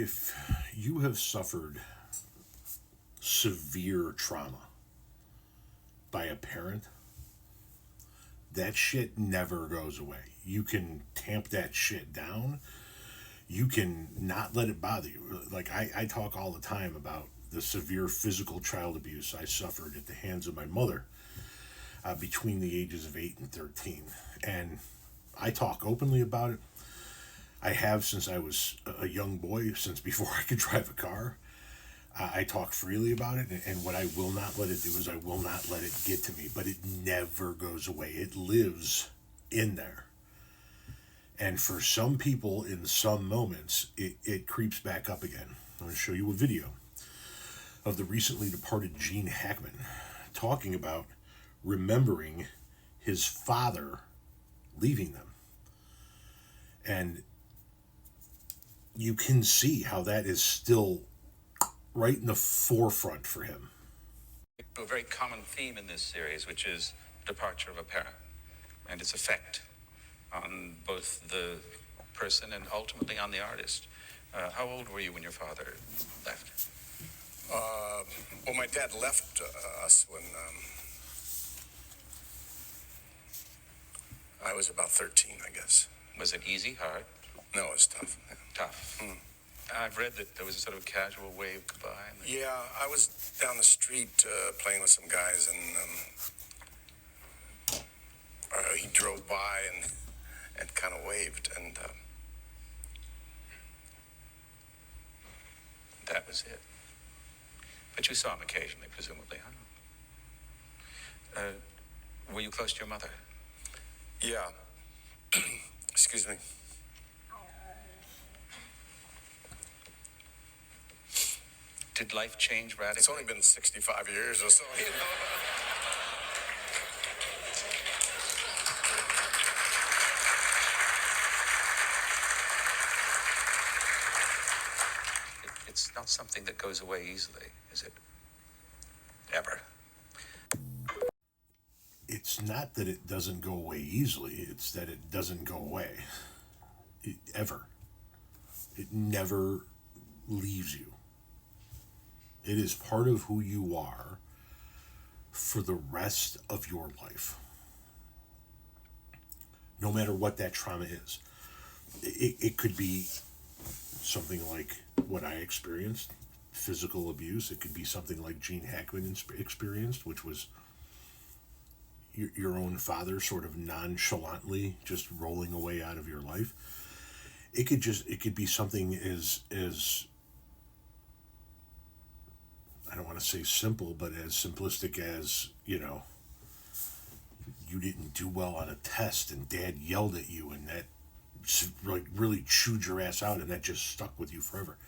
If you have suffered severe trauma by a parent, that shit never goes away. You can tamp that shit down. You can not let it bother you. Like, I talk all the time about the severe physical child abuse I suffered at the hands of my mother between the ages of 8 and 13. And I talk openly about it. I have since I was a young boy, since before I could drive a car. I talk freely about it, and what I will not let it do is I will not let it get to me, but it never goes away. It lives in there. And for some people, in some moments, it creeps back up again. I'm going to show you a video of the recently departed Gene Hackman talking about remembering his father leaving them. And you can see how that is still right in the forefront for him. A very common theme in this series, which is departure of a parent and its effect on both the person and ultimately on the artist. How old were you when your father left? Well, my dad left us when I was about 13, I guess. Was it easy, hard? No, it was tough. Yeah. Tough. I've read that there was a sort of casual wave goodbye. Yeah, I was down the street playing with some guys, and he drove by and kind of waved, and that was it. But you saw him occasionally, presumably, huh? Were you close to your mother? yeah. Excuse me. Did life change radically? It's only been 65 years or so, you know. It's not something that goes away easily, is it? Ever. It's not that it doesn't go away easily, it's that it doesn't go away. Ever. It never leaves you. It is part of who you are for the rest of your life. No matter what that trauma is. It could be something like what I experienced, physical abuse. It could be something like Gene Hackman experienced, which was your own father sort of nonchalantly just rolling away out of your life. It could be something as I don't want to say simple, but as simplistic as, you didn't do well on a test and dad yelled at you and that really chewed your ass out and that just stuck with you forever.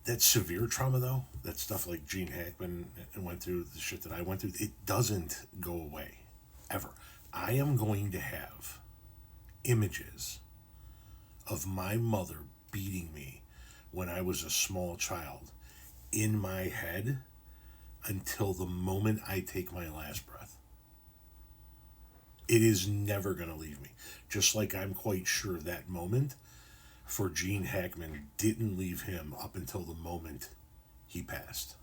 That severe trauma, though, that stuff like Gene Hackman went through, the shit that I went through, it doesn't go away, ever. I am going to have images of my mother beating me when I was a small child in my head until the moment I take my last breath. It is never going to leave me. Just like I'm quite sure that moment for Gene Hackman didn't leave him up until the moment he passed.